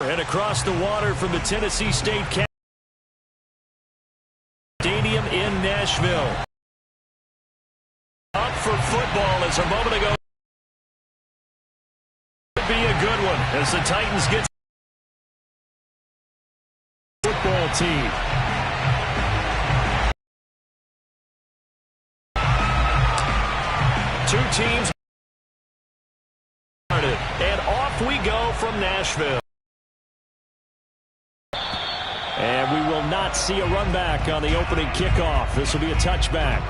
and across the water from the Tennessee State Stadium in Nashville. Up for football as a moment ago. Could be a good one as the Titans get football team. Two teams started, and off we go from Nashville. And we will not see a run back on the opening kickoff. This will be a touchback.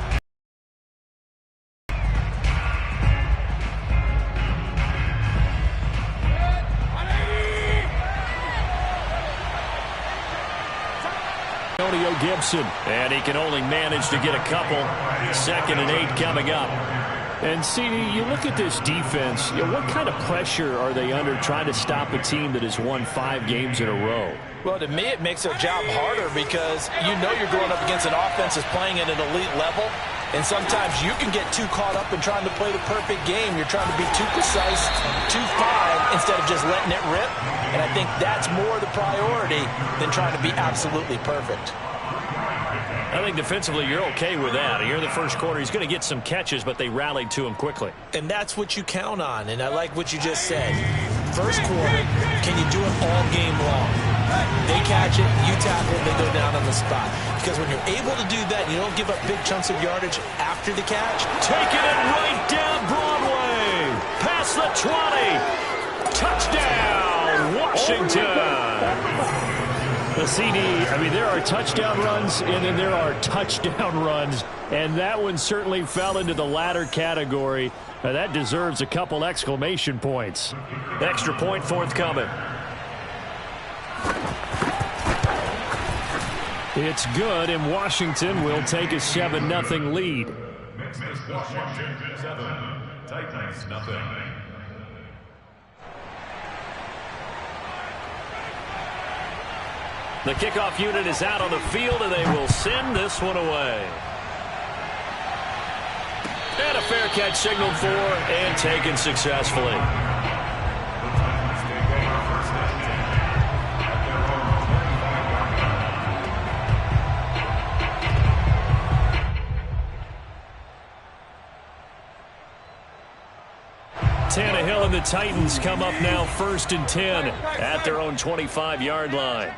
Gibson, and he can only manage to get a couple. 2nd and 8 coming up. And CD, you look at this defense, what kind of pressure are they under trying to stop a team that has won 5 games in a row? Well, to me, it makes their job harder because you know you're going up against an offense that's playing at an elite level, and sometimes you can get too caught up in trying to play the perfect game. You're trying to be too precise, too fine, instead of just letting it rip. And I think that's more the priority than trying to be absolutely perfect. I think defensively you're okay with that. Here in the first quarter, he's going to get some catches, but they rallied to him quickly. And that's what you count on, and I like what you just said. First quarter, can you do it all game long? They catch it, you tackle it, they go down on the spot. Because when you're able to do that, you don't give up big chunks of yardage after the catch. Taking it right down Broadway. Past the 20. Touchdown, Washington. The CD, I mean, there are touchdown runs, and then there are touchdown runs, and that one certainly fell into the latter category. Now, that deserves a couple exclamation points. Extra point forthcoming. It's good, and Washington will take a 7-0 lead. Washington 7, Titans nothing. The kickoff unit is out on the field, and they will send this one away. And a fair catch signaled for and taken successfully. Tannehill and the Titans come up now 1st and 10 at their own 25-yard line.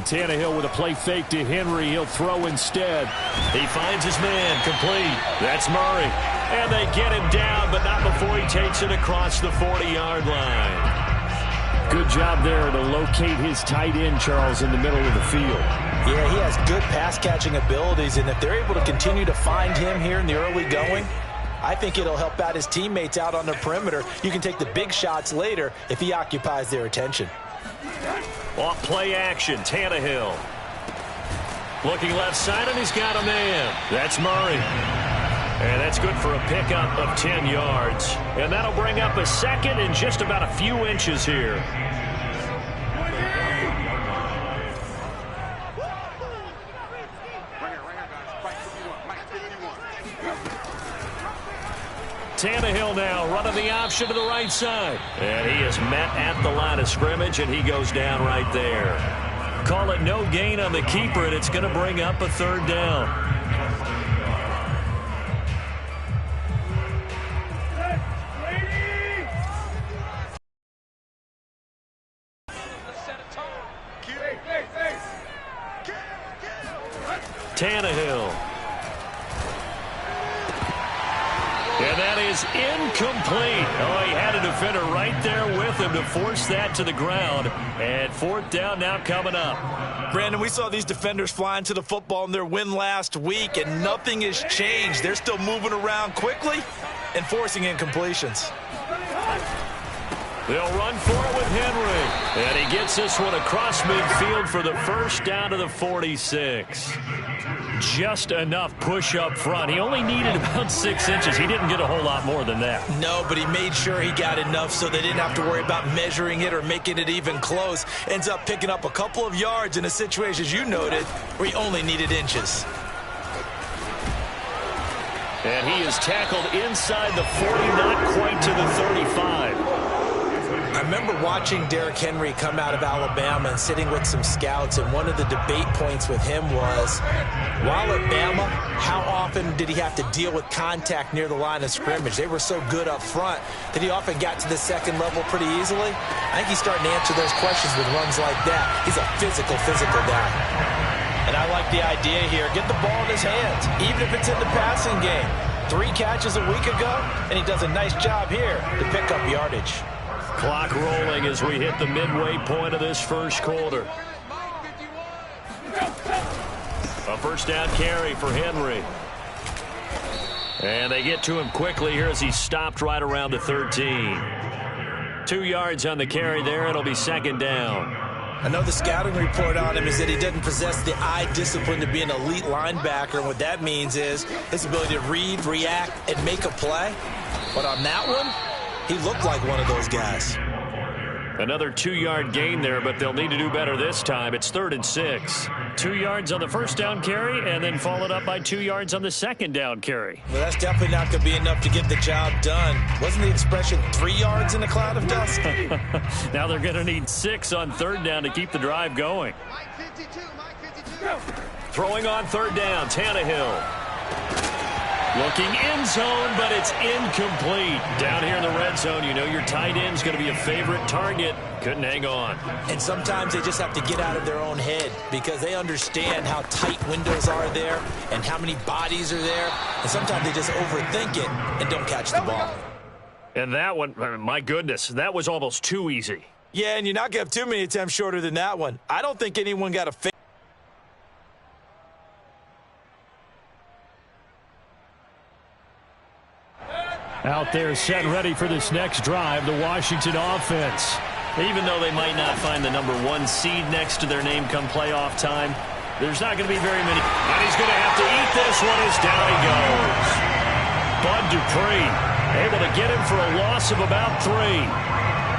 Tannehill with a play fake to Henry. He'll throw instead. He finds his man complete. That's Murray. And they get him down, but not before he takes it across the 40-yard line. Good job there to locate his tight end, Charles, in the middle of the field. Yeah, he has good pass-catching abilities, and if they're able to continue to find him here in the early going, I think it'll help out his teammates out on the perimeter. You can take the big shots later if he occupies their attention. Off play action, Tannehill. Looking left side, and he's got a man. That's Murray. And that's good for a pickup of 10 yards. And that'll bring up a 2nd and just about a few inches here. Tannehill now running the option to the right side. And he is met at the line of scrimmage, and he goes down right there. Call it no gain on the keeper, and it's going to bring up a 3rd down. Tannehill. And that is incomplete. Oh, he had a defender right there with him to force that to the ground. And 4th down now coming up. Brandon, we saw these defenders flying to the football in their win last week, and nothing has changed. They're still moving around quickly and forcing incompletions. They'll run for it with Henry. And he gets this one across midfield for the first down to the 46. Just enough push up front. He only needed about 6 inches. He didn't get a whole lot more than that. No, but he made sure he got enough so they didn't have to worry about measuring it or making it even close. Ends up picking up a couple of yards in a situation, as you noted, where he only needed inches. And he is tackled inside the 40, not quite to the 35. remember watching Derrick Henry come out of Alabama and sitting with some scouts, and one of the debate points with him was, while at Bama, how often did he have to deal with contact near the line of scrimmage? They were so good up front that he often got to the second level pretty easily. I think he's starting to answer those questions with runs like that. He's a physical guy. And I like the idea here. Get the ball in his hands, even if it's in the passing game. 3 catches a week ago, and he does a nice job here to pick up yardage. Clock rolling as we hit the midway point of this first quarter. A first down carry for Henry. And they get to him quickly here as he's stopped right around the 13. 2 yards on the carry there. It'll be second down. I know the scouting report on him is that he doesn't possess the eye discipline to be an elite linebacker. And what that means is his ability to read, react, and make a play. But on that one, he looked like one of those guys. Another 2-yard gain there, but they'll need to do better this time. It's 3rd and 6. 2 yards on the first down carry, and then followed up by 2 yards on the second down carry. Well, that's definitely not going to be enough to get the job done. Wasn't the expression 3 yards in a cloud of dust? Now they're going to need 6 on 3rd down to keep the drive going. Throwing on 3rd down, Tannehill. Looking end zone, but it's incomplete. Down here in the red zone, you know your tight end's going to be a favorite target. Couldn't hang on. And sometimes they just have to get out of their own head because they understand how tight windows are there and how many bodies are there. And sometimes they just overthink it and don't catch the ball. And that one, my goodness, that was almost too easy. Yeah, and you're not going to have too many attempts shorter than that one. I don't think anyone got a fake. Out there set ready for this next drive, the Washington offense. Even though they might not find the number 1 seed next to their name come playoff time, there's not going to be very many. And he's going to have to eat this one as down he goes. Bud Dupree able to get him for a loss of about 3.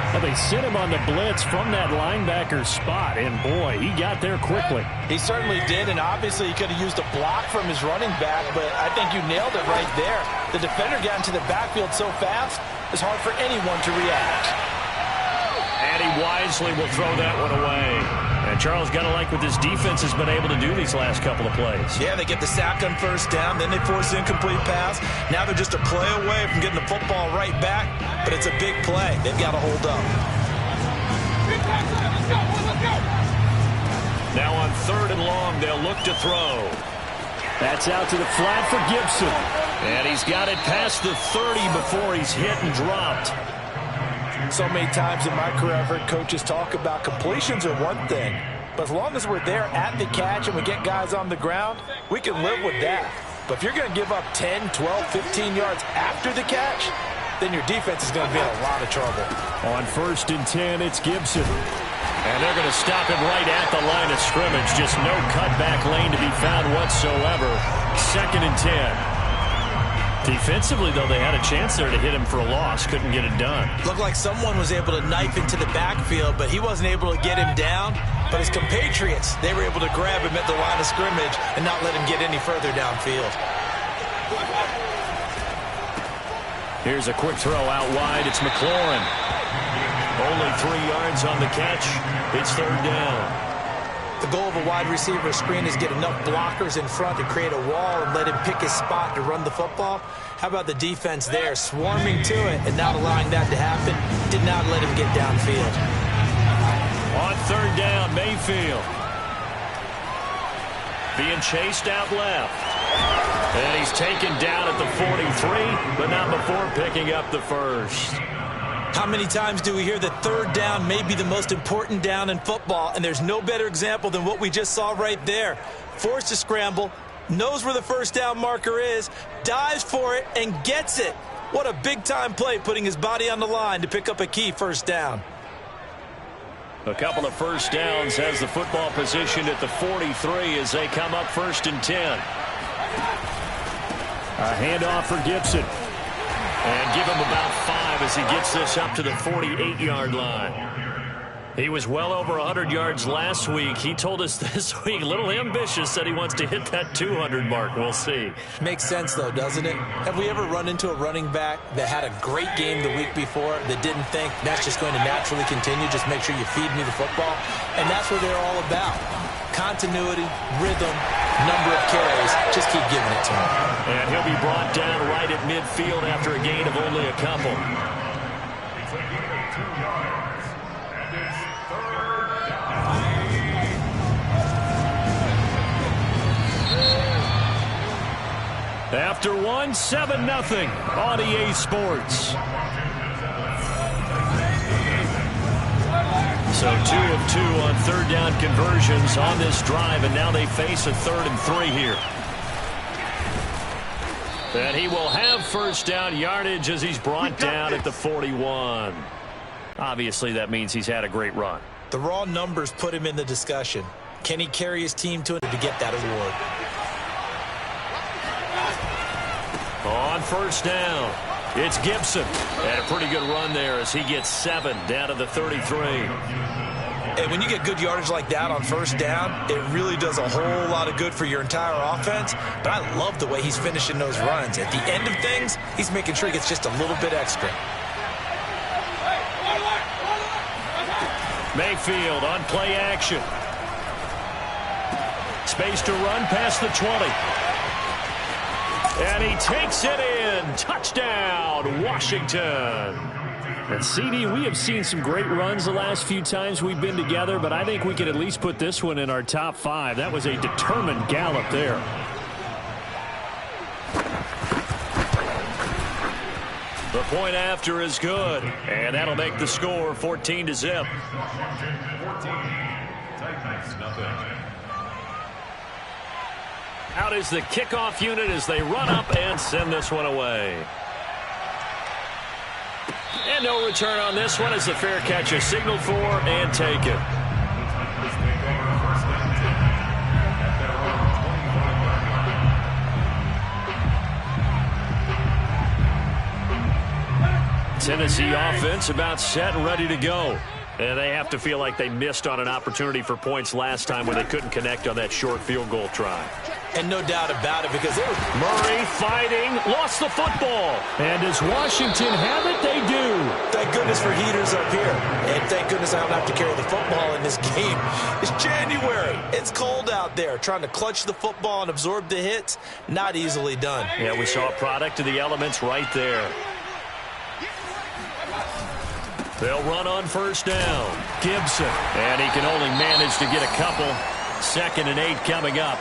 Well, they sent him on the blitz from that linebacker spot, and boy, he got there quickly. He certainly did, and obviously he could have used a block from his running back, but I think you nailed it right there. The defender got into the backfield so fast, it's hard for anyone to react. And he wisely will throw that one away. And Charles, got to like what this defense has been able to do these last couple of plays. Yeah, they get the sack on first down, then they force an incomplete pass. Now they're just a play away from getting the football right back, but it's a big play. They've got to hold up. Now on 3rd and long, they'll look to throw. That's out to the flat for Gibson. And he's got it past the 30 before he's hit and dropped. So many times in my career, I've heard coaches talk about completions are one thing, but as long as we're there at the catch and we get guys on the ground, we can live with that. But if you're going to give up 10, 12, 15 yards after the catch, then your defense is going to be in a lot of trouble. On 1st and 10, it's Gibson. And they're going to stop him right at the line of scrimmage. Just no cutback lane to be found whatsoever. 2nd and 10. Defensively, though, they had a chance there to hit him for a loss. Couldn't get it done. Looked like someone was able to knife into the backfield, but he wasn't able to get him down. But his compatriots, they were able to grab him at the line of scrimmage and not let him get any further downfield. Here's a quick throw out wide. It's McLaurin. Only 3 yards on the catch. It's 3rd down. The goal of a wide receiver screen is get enough blockers in front to create a wall and let him pick his spot to run the football. How about the defense there, swarming to it and not allowing that to happen? Did not let him get downfield. On 3rd down, Mayfield. Being chased out left. And he's taken down at the 43, but not before picking up the first. How many times do we hear that 3rd down may be the most important down in football, and there's no better example than what we just saw right there. Forced to scramble, knows where the first down marker is, dives for it, and gets it. What a big-time play, putting his body on the line to pick up a key first down. A couple of first downs has the football positioned at the 43 as they come up 1st and 10. A handoff for Gibson. And give him about 5 as he gets this up to the 48-yard line. He was well over 100 yards last week. He told us this week, a little ambitious, said he wants to hit that 200 mark. We'll see. Makes sense, though, doesn't it? Have we ever run into a running back that had a great game the week before that didn't think that's just going to naturally continue? Just make sure you feed me the football. And that's what they're all about. Continuity, rhythm, number of carries. Just keep giving it to him. And he'll be brought down right at midfield after a gain of only a couple. It's a gain of 2 yards. And it's third down. After one, 7-0 on EA Sports. So 2 of 2 on third down conversions on this drive, and now they face a 3rd and 3 here. And he will have first down yardage as he's brought down at the 41. Obviously, that means he's had a great run. The raw numbers put him in the discussion. Can he carry his team to get that award? On first down, it's Gibson. And a pretty good run there as he gets 7 down to the 33. And when you get good yardage like that on first down, it really does a whole lot of good for your entire offense. But I love the way he's finishing those runs. At the end of things, he's making sure he gets just a little bit extra. Mayfield on play action. Space to run past the 20. And he takes it in. Touchdown, Washington. And CD, we have seen some great runs the last few times we've been together, but I think we can at least put this one in our top 5. That was a determined gallop there. The point after is good, and that'll make the score 14-0. Out is the kickoff unit as they run up and send this one away. And no return on this one as the fair catch is signaled for and taken. Tennessee offense about set and ready to go. And they have to feel like they missed on an opportunity for points last time when they couldn't connect on that short field goal try. And no doubt about it, because they were... Murray fighting, lost the football. And does Washington have it? They do. Thank goodness for heaters up here. And thank goodness I don't have to carry the football in this game. It's January. It's cold out there. Trying to clutch the football and absorb the hits, not easily done. Yeah, we saw a product of the elements right there. They'll run on first down. Gibson. And he can only manage to get a couple. 2nd and 8 coming up.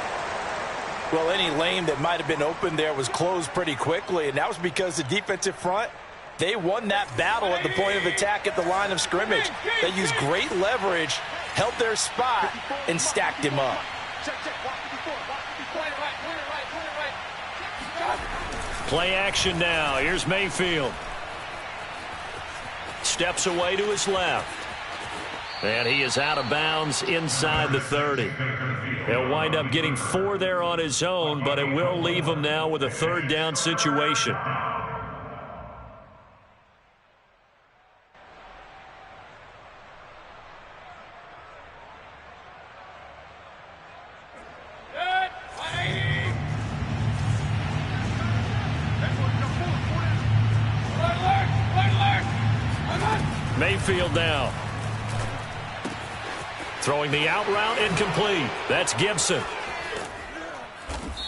Well, any lane that might have been open there was closed pretty quickly, and that was because the defensive front, they won that battle at the point of attack at the line of scrimmage. They used great leverage, held their spot, and stacked him up. Play action now. Here's Mayfield. Steps away to his left. And he is out of bounds inside the 30. He'll wind up getting 4 there on his own, but it will leave him now with a 3rd down situation. Mayfield now. Throwing the out route incomplete. That's Gibson.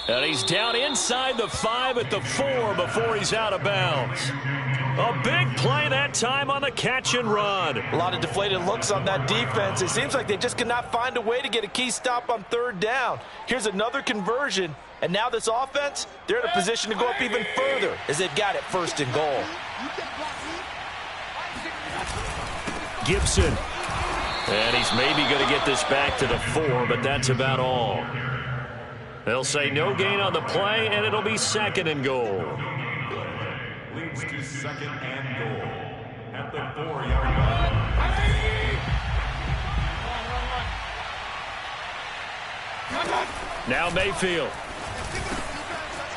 And he's down inside the 5 at the 4 before he's out of bounds. A big play that time on the catch and run. A lot of deflated looks on that defense. It seems like they just cannot find a way to get a key stop on 3rd down. Here's another conversion. And now this offense, they're in a position to go up even further as they've got it 1st and goal. Gibson. And he's maybe going to get this back to the 4, but that's about all. They'll say no gain on the play, and it'll be 2nd and goal. Leads to 2nd and goal at the 4-yard line. Now Mayfield.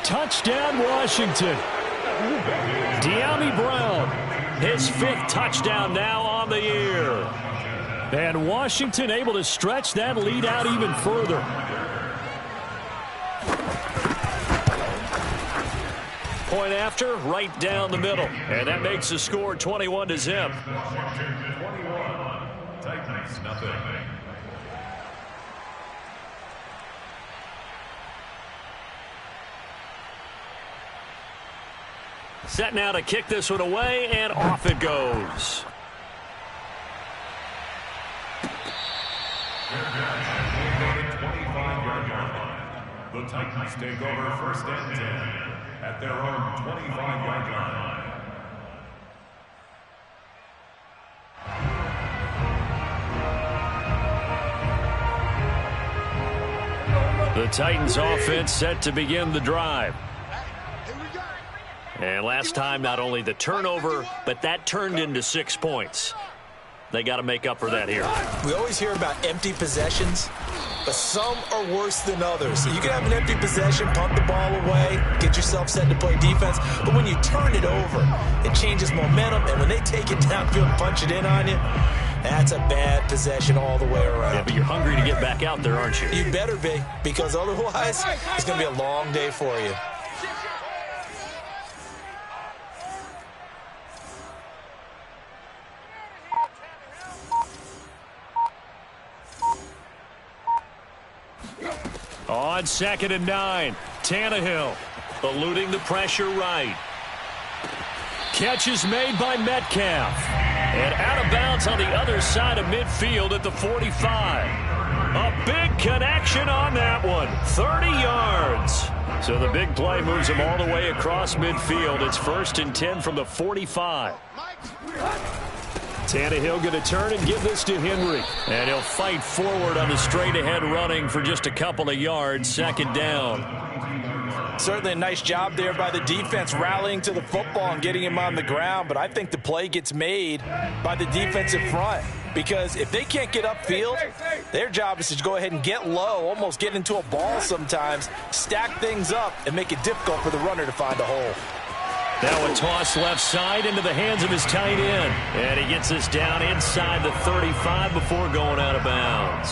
Touchdown, Washington. De'Ami Brown. His 5th touchdown now on the year. And Washington able to stretch that lead out even further. Point after, right down the middle. And that makes the score 21-0. Washington 21, Titans nothing. Set now to kick this one away, and off it goes. The Titans take over first and 10 at their own 25-yard line. The Titans offense set to begin the drive. And last time, not only the turnover, but that turned into 6 points. They got to make up for that here. We always hear about empty possessions, but some are worse than others. You can have an empty possession, punt the ball away, get yourself set to play defense, but when you turn it over, it changes momentum, and when they take it downfield and punch it in on you, that's a bad possession all the way around. Yeah, but you're hungry to get back out there, aren't you? You better be, because otherwise, it's going to be a long day for you. On 2nd and 9, Tannehill eluding the pressure right. Catch is made by Metcalf. And out of bounds on the other side of midfield at the 45. A big connection on that one. 30 yards. So the big play moves him all the way across midfield. It's 1st and 10 from the 45. Tannehill going to turn and give this to Henry. And he'll fight forward on the straight-ahead running for just a couple of yards. 2nd down. Certainly a nice job there by the defense rallying to the football and getting him on the ground. But I think the play gets made by the defensive front. Because if they can't get upfield, their job is to go ahead and get low, almost get into a ball sometimes, stack things up, and make it difficult for the runner to find a hole. Now a toss left side into the hands of his tight end. And he gets this down inside the 35 before going out of bounds.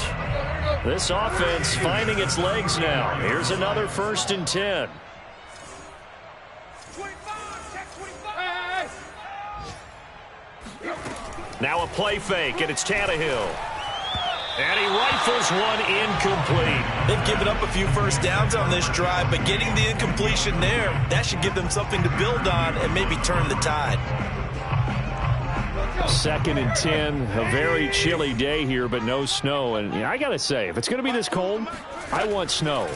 This offense finding its legs now. Here's another 1st and 10. Now a play fake, and it's Tannehill. And he rifles one incomplete. They've given up a few first downs on this drive, but getting the incompletion there, that should give them something to build on and maybe turn the tide. 2nd and 10, a very chilly day here, but no snow. And I got to say, if it's going to be this cold, I want snow.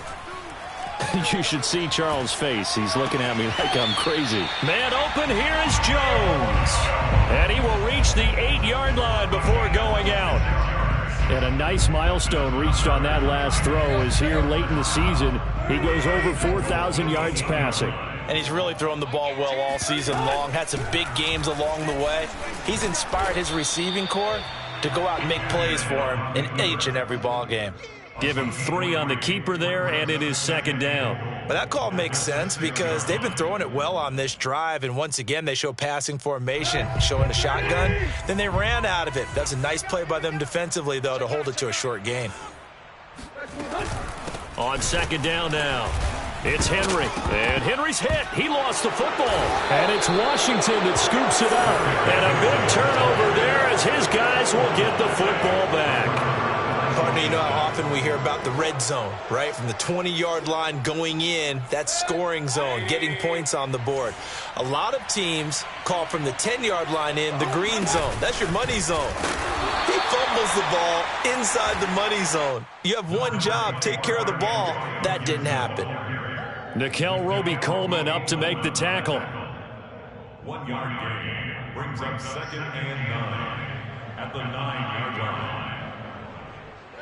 You should see Charles' face. He's looking at me like I'm crazy. Man open, here is Jones. And he will reach the 8-yard line before going out. And a nice milestone reached on that last throw as here late in the season, he goes over 4,000 yards passing. And he's really thrown the ball well all season long, had some big games along the way. He's inspired his receiving corps to go out and make plays for him in each and every ball game. Give him 3 on the keeper there, and it is 2nd down. But that call makes sense because they've been throwing it well on this drive, and once again they show passing formation, showing a shotgun. Then they ran out of it. That's a nice play by them defensively, though, to hold it to a short gain. On 2nd down now, it's Henry. And Henry's hit. He lost the football. And it's Washington that scoops it up. And a big turnover there as his guys will get the football back. Partner, you know how often we hear about the red zone, right? From the 20-yard line going in, that's scoring zone, getting points on the board. A lot of teams call from the 10-yard line in the green zone. That's your money zone. He fumbles the ball inside the money zone. You have one job, take care of the ball. That didn't happen. Nickel Roby-Coleman up to make the tackle. 1-yard gain brings up 2nd and 9 at the 9-yard line.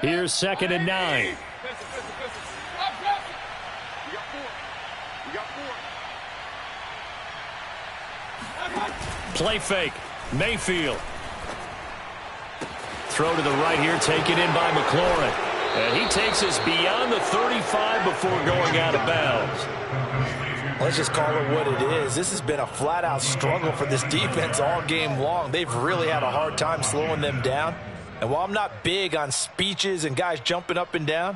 Here's 2nd and 9. Play fake. Mayfield. Throw to the right here, taken in by McLaurin. And he takes us beyond the 35 before going out of bounds. Let's just call it what it is. This has been a flat-out struggle for this defense all game long. They've really had a hard time slowing them down. And while I'm not big on speeches and guys jumping up and down,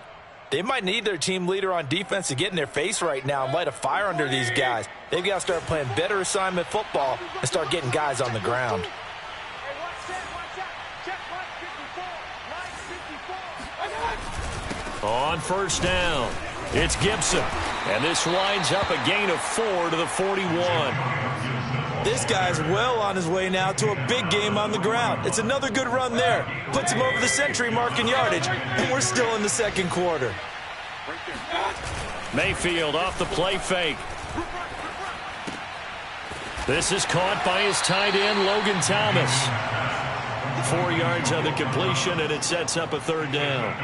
they might need their team leader on defense to get in their face right now and light a fire under these guys. They've got to start playing better assignment football and start getting guys on the ground. On first down, it's Gibson. And this winds up a gain of 4 to the 41. This guy's well on his way now to a big game on the ground. It's another good run there. Puts him over the century mark in yardage, and we're still in the second quarter. Mayfield off the play fake. This is caught by his tight end, Logan Thomas. 4 yards on the completion, and it sets up a third down.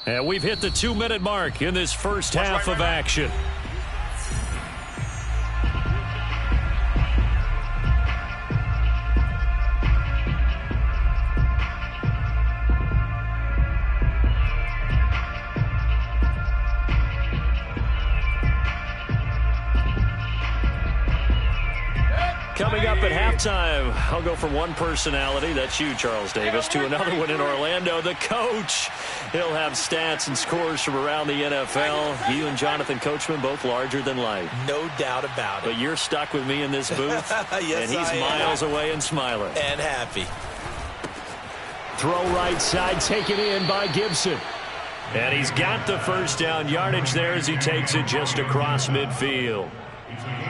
And we've hit the 2-minute mark in this first half of action. Coming up at halftime, I'll go from one personality, that's you, Charles Davis, to another one in Orlando, the coach. He'll have stats and scores from around the NFL. You and Jonathan Coachman, both larger than life. No doubt about it. But you're stuck with me in this booth, yes, and he's miles away and smiling. And happy. Throw right side, taken in by Gibson. And he's got the first down yardage there as he takes it just across midfield.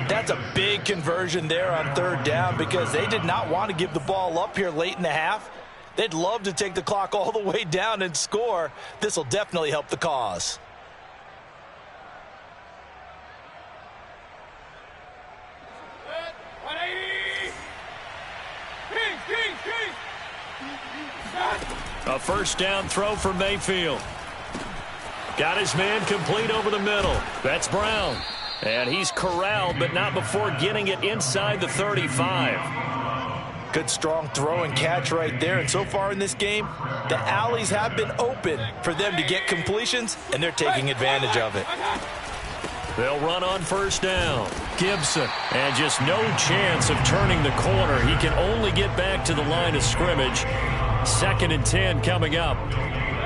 That's a big conversion there on third down because they did not want to give the ball up here late in the half. They'd love to take the clock all the way down and score. This will definitely help the cause. A first down throw for Mayfield. Got his man complete over the middle. That's Brown. And he's corralled, but not before getting it inside the 35. Good strong throw and catch right there. And so far in this game, the alleys have been open for them to get completions, and they're taking advantage of it. They'll run on first down. Gibson. And just no chance of turning the corner. He can only get back to the line of scrimmage. 2nd and 10 coming up.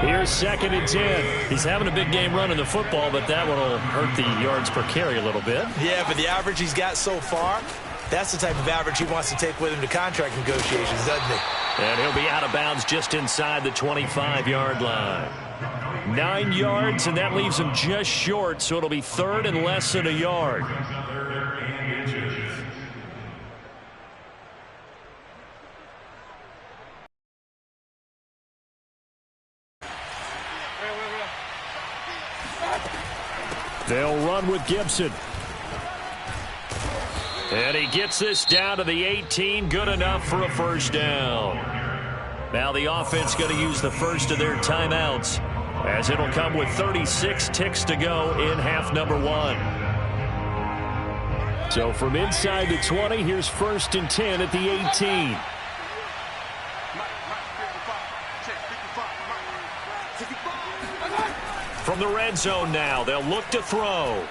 Here's 2nd and 10. He's having a big game running the football, but that one will hurt the yards per carry a little bit. Yeah, but the average he's got so far, that's the type of average he wants to take with him to contract negotiations, doesn't he? And he'll be out of bounds just inside the 25-yard line. 9 yards, and that leaves him just short, so it'll be 3rd and less than a yard. They'll run with Gibson. And he gets this down to the 18. Good enough for a first down. Now the offense going to use the first of their timeouts, as it'll come with 36 ticks to go in half number 1. So from inside the 20, here's 1st and 10 at the 18. From the red zone now, they'll look to throw.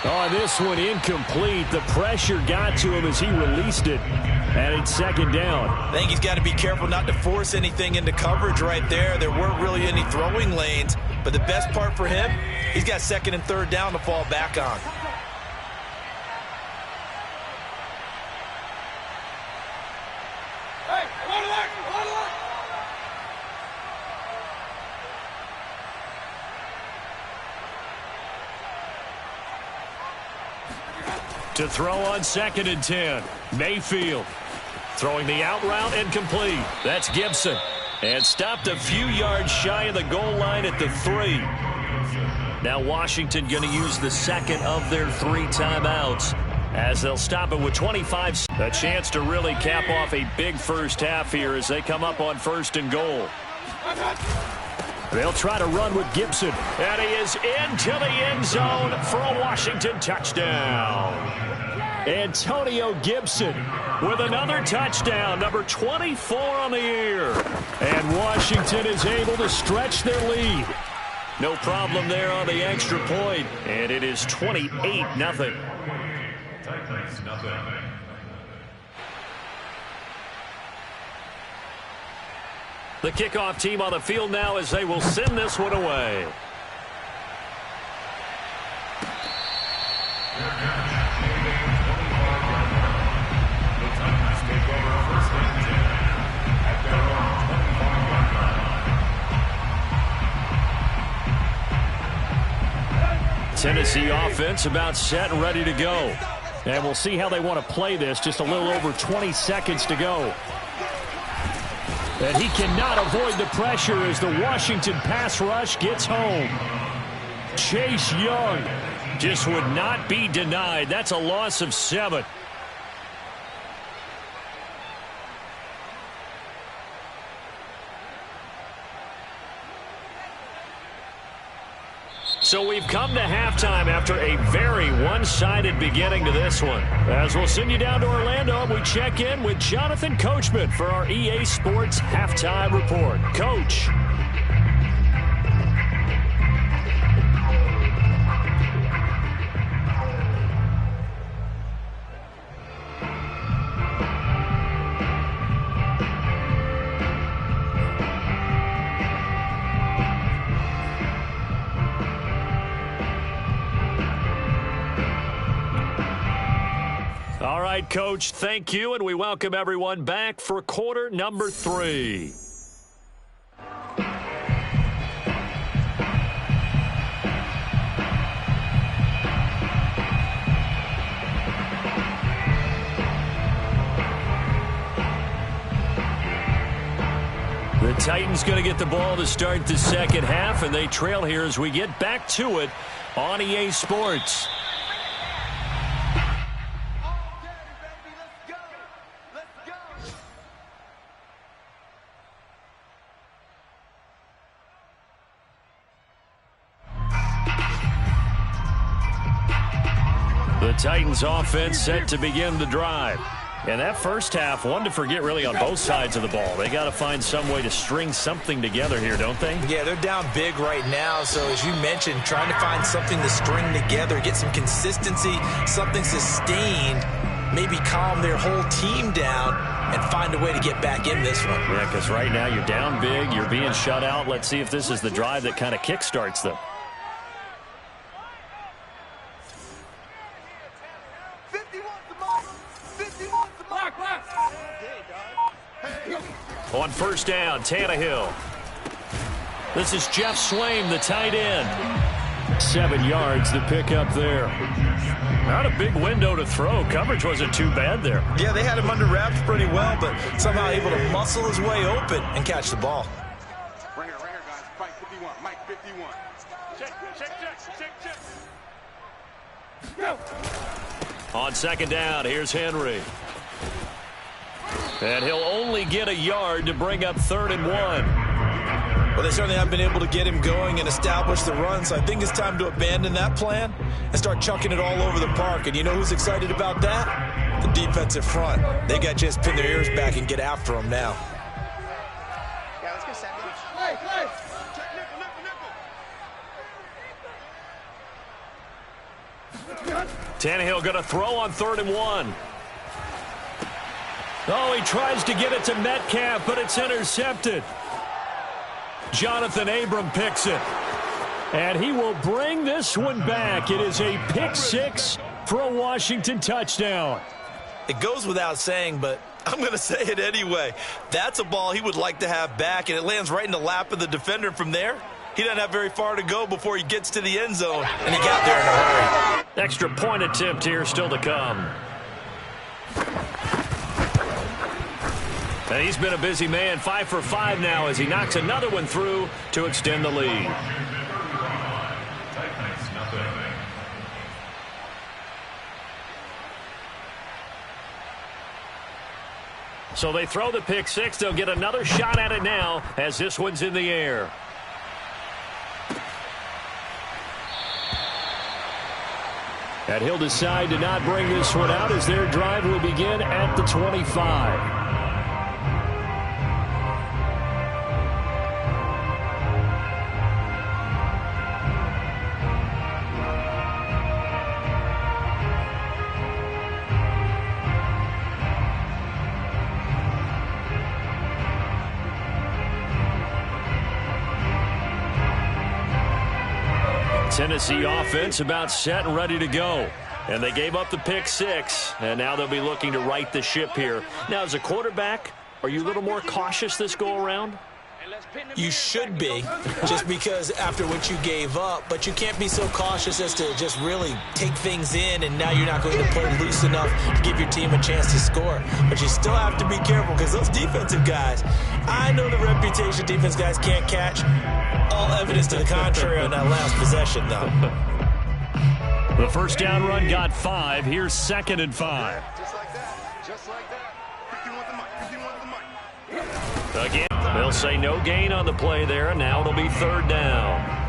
Oh, this one incomplete. The pressure got to him as he released it. And it's 2nd down. I think he's got to be careful not to force anything into coverage right there. There weren't really any throwing lanes. But the best part for him, he's got 2nd and 3rd down to fall back on. To throw on 2nd and 10. Mayfield throwing the out route and complete. That's Gibson. And stopped a few yards shy of the goal line at the 3. Now Washington going to use the 2nd of their 3 timeouts, as they'll stop it with 25. A chance to really cap off a big first half here as they come up on 1st and goal. They'll try to run with Gibson. And he is into the end zone for a Washington touchdown. Antonio Gibson with another touchdown, number 24 on the year. And Washington is able to stretch their lead. No problem there on the extra point. And it is 28-0. Titans nothing. The kickoff team on the field now as they will send this one away. The Titans take over first and 10 at their own 25-yard line. Tennessee offense about set and ready to go. And we'll see how they want to play this. Just a little over 20 seconds to go. And he cannot avoid the pressure as the Washington pass rush gets home. Chase Young just would not be denied. That's a loss of 7. So we've come to halftime after a very one-sided beginning to this one. As we'll send you down to Orlando, we check in with Jonathan Coachman for our EA Sports Halftime Report. Coach. All right, Coach, thank you, and we welcome everyone back for quarter number 3. The Titans going to get the ball to start the second half, and they trail here as we get back to it on EA Sports. The Titans offense set to begin the drive. And that first half, one to forget really on both sides of the ball. They got to find some way to string something together here, don't they? Yeah, they're down big right now. So as you mentioned, trying to find something to string together, get some consistency, something sustained, maybe calm their whole team down and find a way to get back in this one. Yeah, because right now you're down big, you're being shut out. Let's see if this is the drive that kind of kickstarts them. On first down, Tannehill. This is Jeff Swaim, the tight end. 7 yards to pick up there. Not a big window to throw. Coverage wasn't too bad there. Yeah, they had him under wraps pretty well, but somehow able to muscle his way open and catch the ball. Right here, guys. Mike 51. Mike 51. Check. Go. On second down, here's Henry. And he'll only get a yard to bring up 3rd and 1. Well, they certainly haven't been able to get him going and establish the run, so I think it's time to abandon that plan and start chucking it all over the park. And you know who's excited about that? The defensive front. They got to just pin their ears back and get after him now. Yeah, let's get set. Tannehill going to throw on 3rd and 1. Oh, he tries to get it to Metcalf, but it's intercepted. Jonathan Abram picks it. And he will bring this one back. It is a pick 6 for a Washington touchdown. It goes without saying, but I'm going to say it anyway. That's a ball he would like to have back, and it lands right in the lap of the defender. From there, he doesn't have very far to go before he gets to the end zone, and he got there in a hurry. Extra point attempt here still to come. And he's been a busy man, 5 for 5 now as he knocks another one through to extend the lead. So they throw the pick 6. They'll get another shot at it now as this one's in the air. And he'll decide to not bring this one out as their drive will begin at the 25. Tennessee offense about set and ready to go. And they gave up the pick six, and now they'll be looking to right the ship here. Now, as a quarterback, are you a little more cautious this go-around? You should be, just because after what you gave up, but you can't be so cautious as to just really take things in, and now you're not going to play loose enough to give your team a chance to score. But you still have to be careful, because those defensive guys, I know the reputation defense guys can't catch. All evidence to the contrary on that last possession, though. The first down run got 5. Here's 2nd and 5. Just like that. Just like that. 51 the mic. 51 the mic. Again, they'll say no gain on the play there, and now it'll be 3rd down.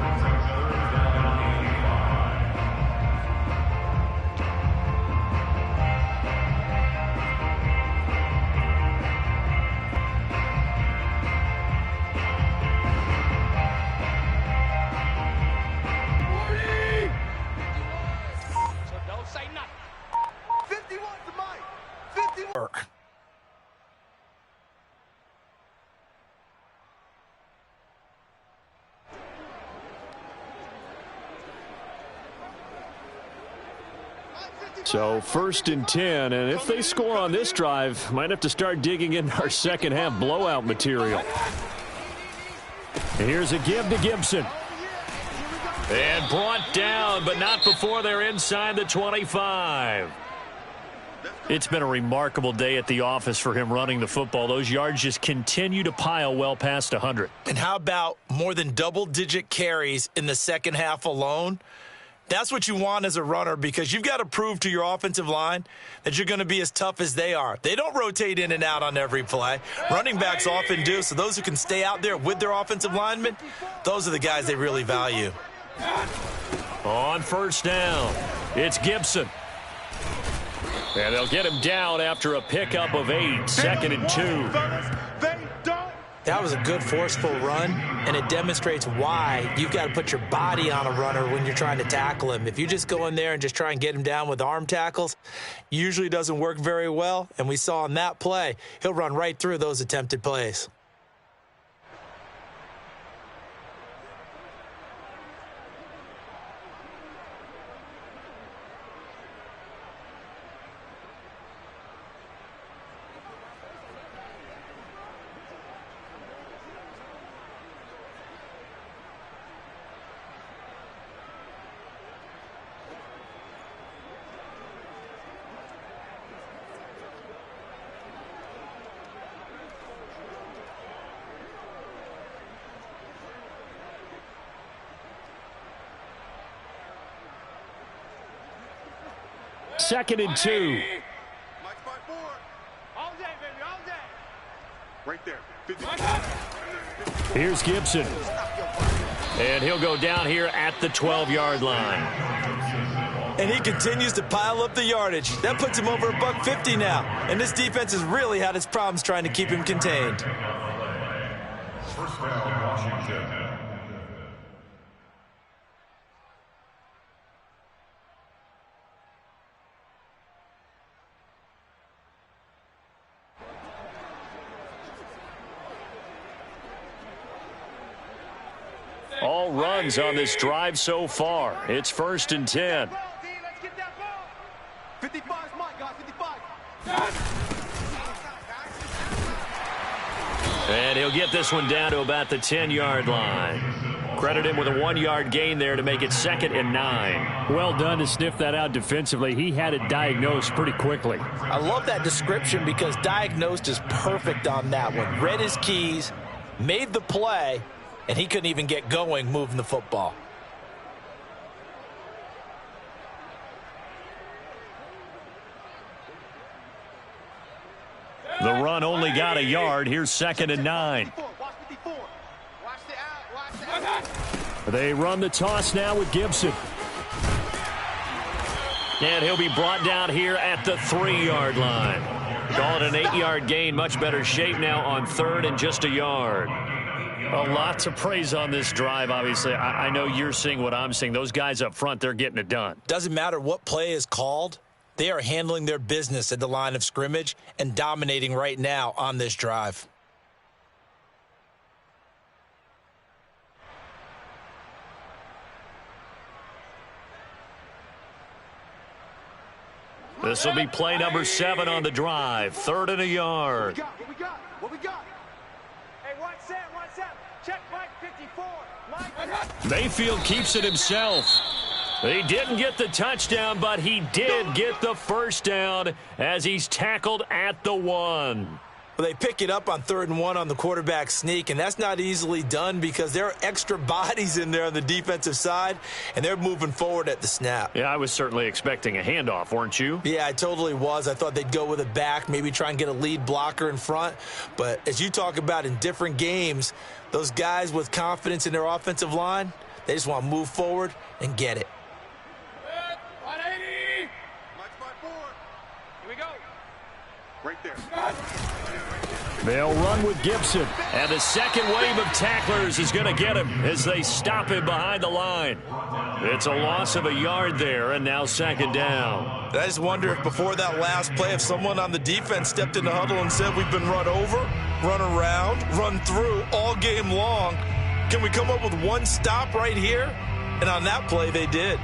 So 1st and 10, and if they score on this drive, might have to start digging in our second half blowout material. And here's a give to Gibson. And brought down, but not before they're inside the 25. It's been a remarkable day at the office for him running the football. Those yards just continue to pile well past 100. And how about more than double-digit carries in the second half alone? That's what you want as a runner, because you've got to prove to your offensive line that you're going to be as tough as they are. They don't rotate in and out on every play. Running backs often do, so those who can stay out there with their offensive linemen, those are the guys they really value. On 1st down, it's Gibson. And they'll get him down after a pickup of 8, 2nd and 2. That was a good, forceful run, and it demonstrates why you've got to put your body on a runner when you're trying to tackle him. If you just go in there and just try and get him down with arm tackles, usually doesn't work very well, and we saw on that play, he'll run right through those attempted plays. Second and 2. All day, baby, all day. Right there. 50. Here's Gibson. And he'll go down here at the 12-yard line. And he continues to pile up the yardage. That puts him over $150 now. And this defense has really had its problems trying to keep him contained. First down, Washington. All runs on this drive so far. It's 1st and 10. 55 is mine, guys. 55. And he'll get this one down to about the 10-yard line. Credit him with a 1-yard gain there to make it 2nd and 9. Well done to sniff that out defensively. He had it diagnosed pretty quickly. I love that description, because diagnosed is perfect on that one. Read his keys, made the play, and he couldn't even get going moving the football. The run only got a yard. Here's 2nd and 9. They run the toss now with Gibson. And he'll be brought down here at the 3-yard line. Call it an 8-yard gain. Much better shape now on 3rd and just a yard. A lot to praise on this drive, obviously. I know you're seeing what I'm seeing. Those guys up front, they're getting it done. Doesn't matter what play is called. They are handling their business at the line of scrimmage and dominating right now on this drive. This will be play number 7 on the drive. 3rd and a yard. What we got? Hey, one set. Check Mike 54. Mike. Mayfield keeps it himself. He didn't get the touchdown, but he did get the first down as he's tackled at the 1. Well, they pick it up on 3rd and 1 on the quarterback sneak, and that's not easily done because there are extra bodies in there on the defensive side, and they're moving forward at the snap. Yeah, I was certainly expecting a handoff, weren't you? Yeah, I totally was. I thought they'd go with it back, maybe try and get a lead blocker in front. But as you talk about in different games, those guys with confidence in their offensive line, they just want to move forward and get it. 180. Mike's my board. Here we go. Right there. They'll run with Gibson, and the second wave of tacklers is going to get him as they stop him behind the line. It's a loss of a yard there, and now 2nd down. I just wonder if before that last play, if someone on the defense stepped in the huddle and said, we've been run over, run around, run through all game long. Can we come up with one stop right here? And on that play, they did.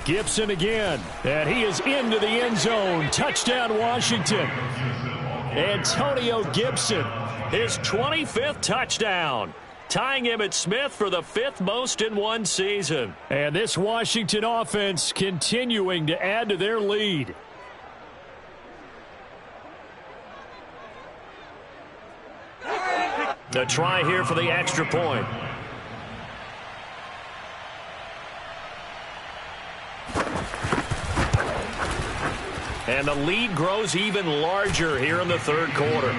Gibson again, and he is into the end zone. Touchdown, Washington. Antonio Gibson, his 25th touchdown, tying him at Smith for the 5th most in one season. And this Washington offense continuing to add to their lead. The try here for the extra point. And the lead grows even larger here in the 3rd quarter.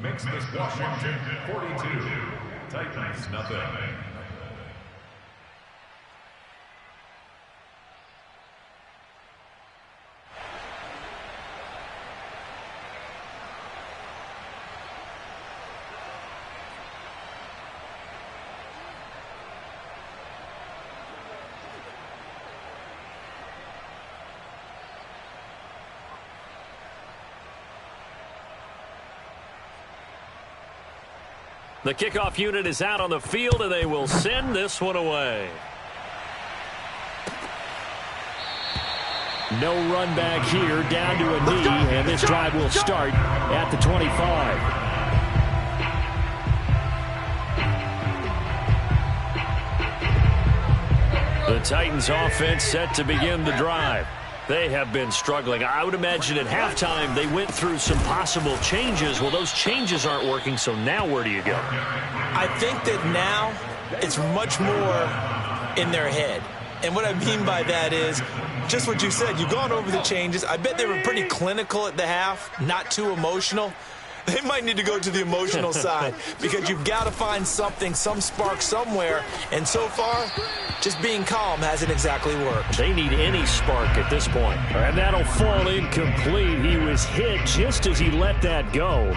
Makes this Washington 42. Titans nothing. The kickoff unit is out on the field, and they will send this one away. No run back here, down to a knee, and this drive will start at the 25. The Titans offense set to begin the drive. They have been struggling. I would imagine at halftime they went through some possible changes. Well, those changes aren't working, so now where do you go? I think that now it's much more in their head. And what I mean by that is just what you said. You've gone over the changes. I bet they were pretty clinical at the half, not too emotional. They might need to go to the emotional side because you've got to find something, some spark somewhere. And so far, just being calm hasn't exactly worked. They need any spark at this point. And that'll fall incomplete. He was hit just as he let that go.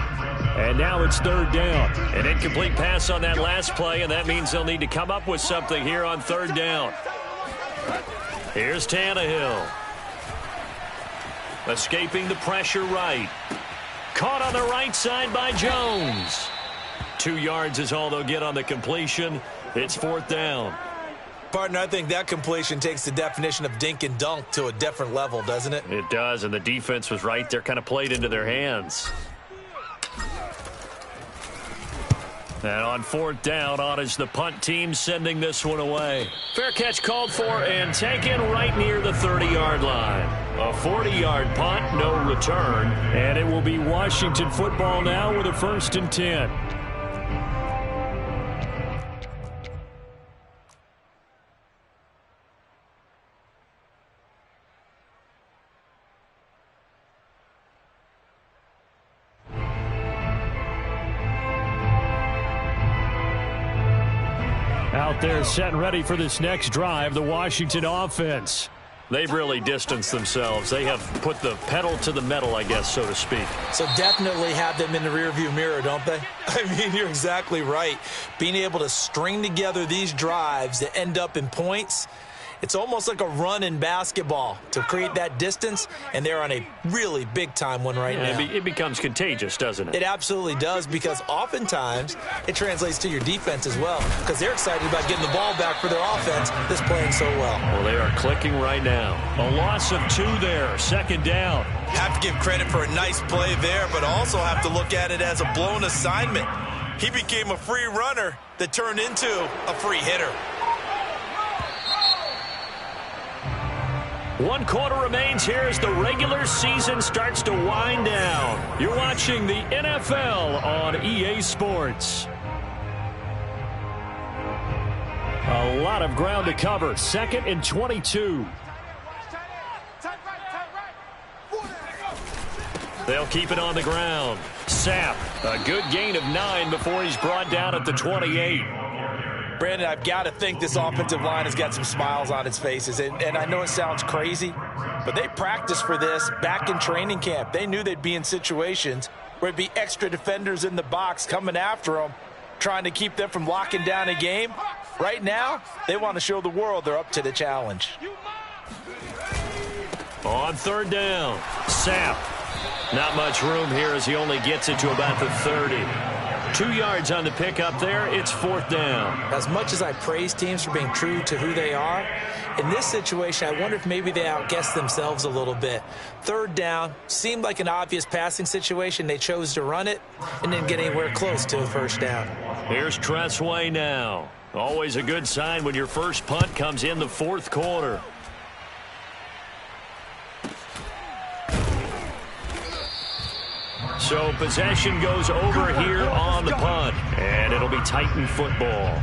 And now it's 3rd down. An incomplete pass on that last play, and that means they'll need to come up with something here on 3rd down. Here's Tannehill. Escaping the pressure right. Caught on the right side by Jones. 2 yards is all they'll get on the completion. It's 4th down. Partner, I think that completion takes the definition of dink and dunk to a different level, doesn't it? It does, and the defense was right there, kind of played into their hands. And on 4th down, on is the punt team sending this one away. Fair catch called for and taken right near the 30-yard line. A 40-yard punt, no return. And it will be Washington football now with a 1st and 10. out there setting ready for this next drive, the Washington offense. They've really distanced themselves. They have put the pedal to the metal, I guess, so to speak. So definitely have them in the rearview mirror, don't they? I mean, you're exactly right. Being able to string together these drives that end up in points, it's almost like a run in basketball to create that distance, and they're on a really big-time one right now. It becomes contagious, doesn't it? It absolutely does, because oftentimes it translates to your defense as well, because they're excited about getting the ball back for their offense that's playing so well. Well, they are clicking right now. A loss of 2 there, second down. Have to give credit for a nice play there, but also have to look at it as a blown assignment. He became a free runner that turned into a free hitter. 1 quarter remains here as the regular season starts to wind down. You're watching the NFL on EA Sports. A lot of ground to cover. 2nd and 22. They'll keep it on the ground. Sapp, a good gain of 9 before he's brought down at the 28. Brandon, I've got to think this offensive line has got some smiles on its faces. And I know it sounds crazy, but they practiced for this back in training camp. They knew they'd be in situations where it'd be extra defenders in the box coming after them, trying to keep them from locking down a game. Right now, they want to show the world they're up to the challenge. On 3rd down, Sapp. Not much room here as he only gets it to about the 30. 2 yards on the pickup there. It's 4th down. As much as I praise teams for being true to who they are, in this situation, I wonder if maybe they outguessed themselves a little bit. 3rd down seemed like an obvious passing situation. They chose to run it and didn't get anywhere close to a 1st down. Here's Tressway now. Always a good sign when your first punt comes in the 4th quarter. So possession goes over here on the punt, and it'll be Titan football.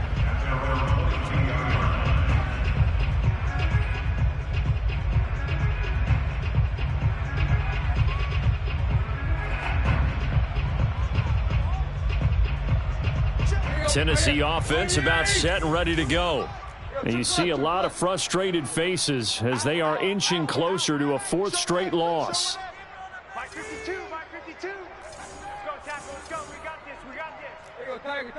Tennessee offense about set and ready to go. And you see a lot of frustrated faces as they are inching closer to a 4th straight loss. Mike 52, Mike 52. Let's go, tackle, let's go. We got this, we got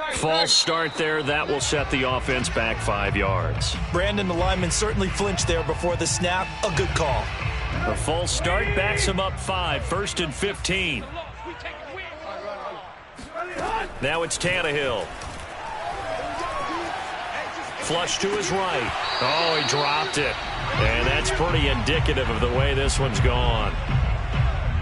this. False start there. That will set the offense back 5 yards. Brandon, the lineman certainly flinched there before the snap. A good call. The false start backs him up 5. 1st and 15. Now it's Tannehill. Flush to his right. Oh, he dropped it. And that's pretty indicative of the way this one's gone.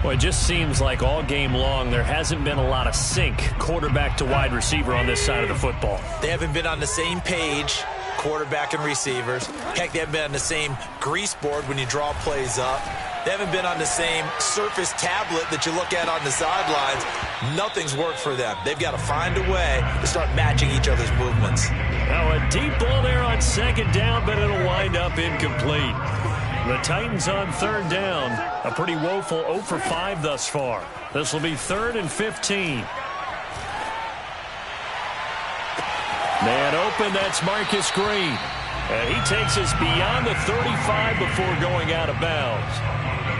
Well, it just seems like all game long there hasn't been a lot of sync quarterback to wide receiver on this side of the football. They haven't been on the same page, quarterback and receivers. Heck, they haven't been on the same grease board when you draw plays up. They haven't been on the same surface tablet that you look at on the sidelines. Nothing's worked for them. They've got to find a way to start matching each other's movements. Now a deep ball there on 2nd down, but it'll wind up incomplete. The Titans on 3rd down. A pretty woeful 0 for 5 thus far. This will be 3rd and 15. Man open, that's Marcus Green. And he takes us beyond the 35 before going out of bounds.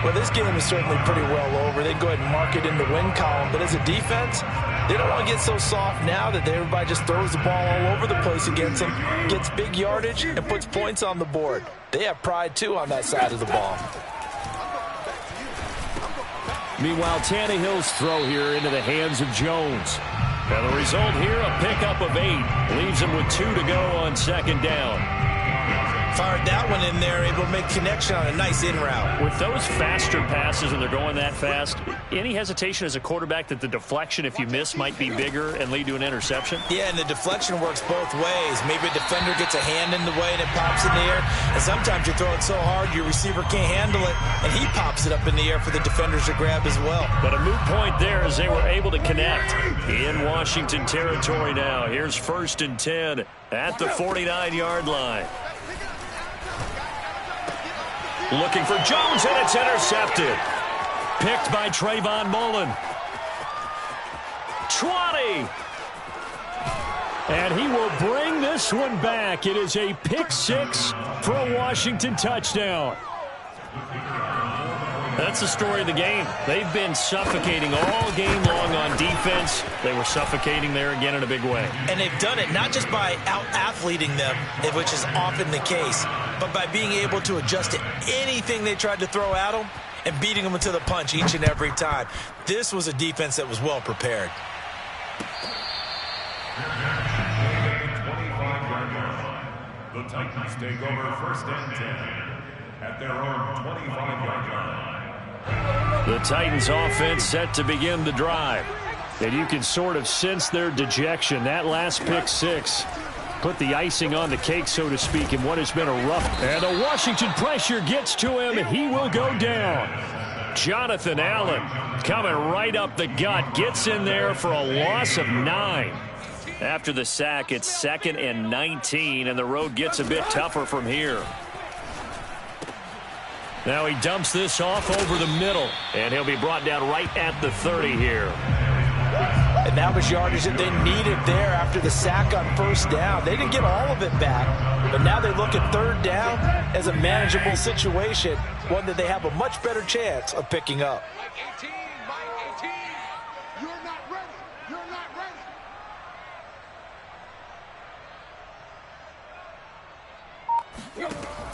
Well, this game is certainly pretty well over. They go ahead and mark it in the win column. But as a defense, they don't want to get so soft now that everybody just throws the ball all over the place against them, gets big yardage, and puts points on the board. They have pride, too, on that side of the ball. Meanwhile, Tannehill's throw here into the hands of Jones. And the result here, a pickup of 8. Leaves him with 2 to go on 2nd down. Fired that one in there, able to make connection on a nice in route. With those faster passes when they're going that fast, any hesitation as a quarterback that the deflection, if you miss, might be bigger and lead to an interception? Yeah, and the deflection works both ways. Maybe a defender gets a hand in the way and it pops in the air. And sometimes you throw it so hard your receiver can't handle it, and he pops it up in the air for the defenders to grab as well. But a moot point there as they were able to connect in Washington territory now. Here's 1st and 10 at the 49-yard line. Looking for Jones, and it's intercepted. Picked by Trayvon Mullen. 20. And he will bring this one back. It is a pick six for a Washington touchdown. That's the story of the game. They've been suffocating all game long on defense. They were suffocating there again in a big way. And they've done it not just by out-athleting them, which is often the case, but by being able to adjust to anything they tried to throw at them and beating them to the punch each and every time. This was a defense that was well prepared. The Titans take over first and 10 at their own 25-yard line. The Titans offense set to begin the drive. And you can sort of sense their dejection. That last pick six put the icing on the cake, so to speak, in what has been a rough. And the Washington pressure gets to him. He will go down. Jonathan Allen coming right up the gut. Gets in there for a loss of 9. After the sack, it's 2nd and 19, and the road gets a bit tougher from here. Now he dumps this off over the middle, and he'll be brought down right at the 30 here. And that was yardage that they needed there after the sack on first down. They didn't get all of it back, but now they look at third down as a manageable situation, one that they have a much better chance of picking up. Mike 18, Mike 18, you're not ready. You're not ready.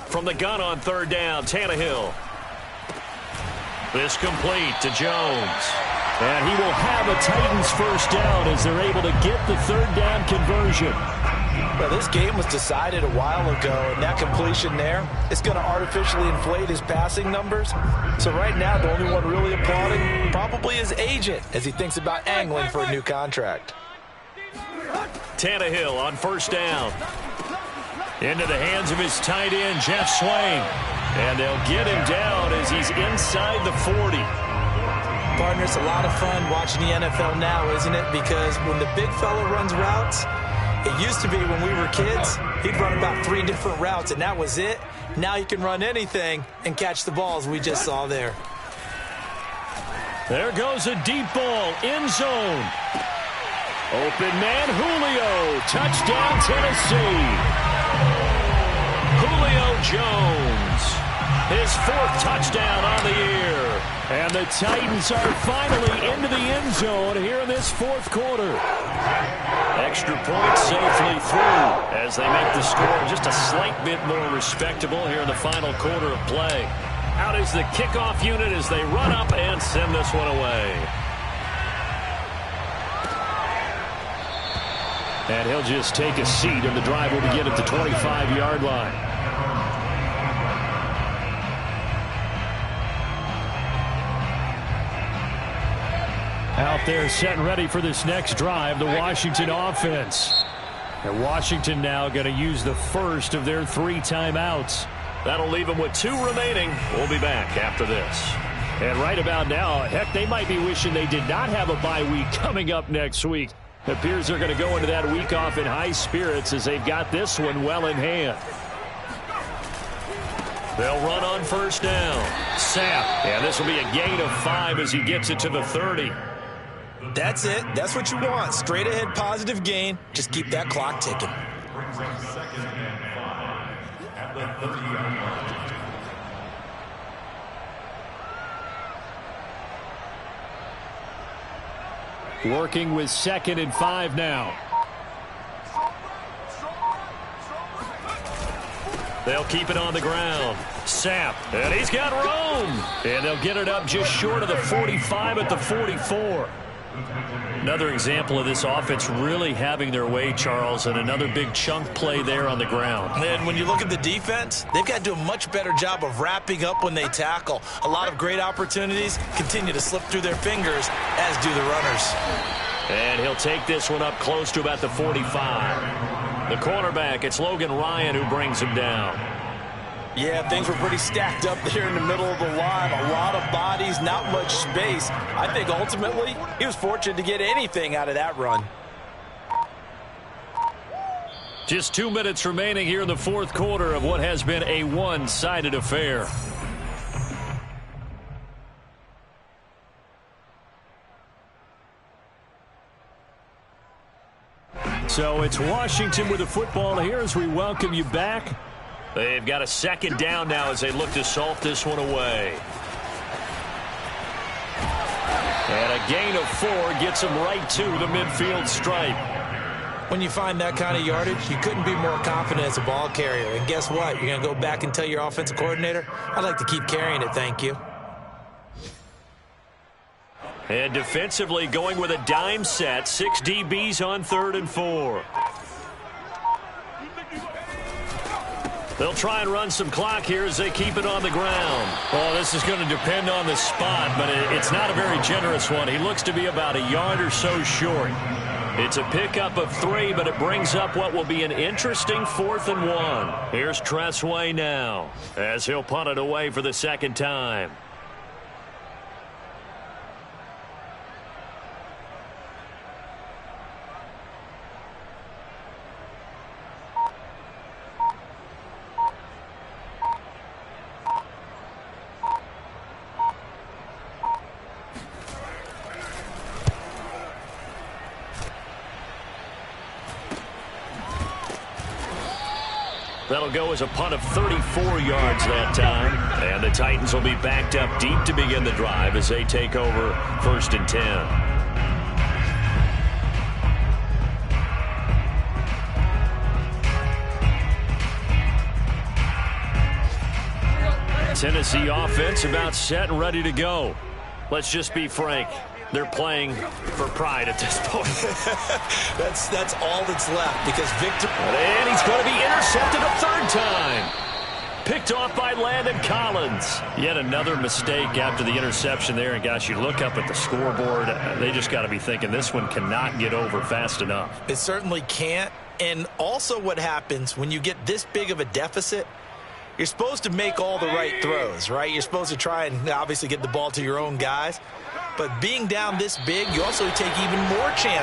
From the gun on third down, Tannehill. This complete to Jones. And he will have a Titans first down as they're able to get the third down conversion. Well, this game was decided a while ago, and that completion there is going to artificially inflate his passing numbers. So right now, the only one really applauding probably his agent as he thinks about angling for a new contract. Tannehill on first down. Into the hands of his tight end, Jeff Swain. And they'll get him down as he's inside the 40. Partner, it's a lot of fun watching the NFL now, isn't it? Because when the big fella runs routes, it used to be when we were kids, he'd run about 3 different routes, and that was it. Now you can run anything and catch the balls we just saw there. There goes a deep ball, end zone. Open man, Julio. Touchdown, Tennessee. Julio Jones, his 4th touchdown on the year. And the Titans are finally into the end zone here in this 4th quarter. Extra point safely through as they make the score just a slight bit more respectable here in the final quarter of play. Out is the kickoff unit as they run up and send this one away. And he'll just take a seat, and the drive will begin at the 25-yard line. Out there set and ready for this next drive, the Washington offense. And Washington now going to use the first of their 3 timeouts. That'll leave them with 2 remaining. We'll be back after this. And right about now, heck, they might be wishing they did not have a bye week coming up next week. It appears they're going to go into that week off in high spirits as they've got this one well in hand. They'll run on first down. Sapp, and this will be a gain of 5 as he gets it to the 30. That's it. That's what you want. Straight ahead positive gain. Just keep that clock ticking. Brings up 2nd and 5 at the 30-yard line. Working with 2nd and 5 now. They'll keep it on the ground. Sapp, and he's got room. And they'll get it up just short of the 45 at the 44. Another example of this offense really having their way, Charles, and another big chunk play there on the ground. And when you look at the defense, they've got to do a much better job of wrapping up when they tackle. A lot of great opportunities continue to slip through their fingers, as do the runners. And he'll take this one up close to about the 45. The cornerback, it's Logan Ryan who brings him down. Yeah, things were pretty stacked up there in the middle of the line. A lot of bodies, not much space. I think ultimately he was fortunate to get anything out of that run. Just 2 minutes remaining here in the 4th quarter of what has been a one-sided affair. So it's Washington with the football here as we welcome you back. They've got a second down now as they look to salt this one away. And a gain of 4 gets them right to the midfield stripe. When you find that kind of yardage, you couldn't be more confident as a ball carrier. And guess what? You're going to go back and tell your offensive coordinator, I'd like to keep carrying it, thank you. And defensively going with a dime set. 6 DBs on 3rd and 4. They'll try and run some clock here as they keep it on the ground. Well, this is going to depend on the spot, but it's not a very generous one. He looks to be about a yard or so short. It's a pickup of 3, but it brings up what will be an interesting 4th and 1. Here's Tressway now as he'll punt it away for the second time. That'll go as a punt of 34 yards that time. And the Titans will be backed up deep to begin the drive as they take over 1st and 10. Tennessee offense about set and ready to go. Let's just be frank. They're playing for pride at this point. That's all that's left because Victor... And he's going to be intercepted a 3rd time. Picked off by Landon Collins. Yet another mistake after the interception there. And, gosh, you look up at the scoreboard. They just got to be thinking this one cannot get over fast enough. It certainly can't. And also what happens when you get this big of a deficit, you're supposed to make all the right throws, right? You're supposed to try and obviously get the ball to your own guys. But being down this big, you also take even more chances.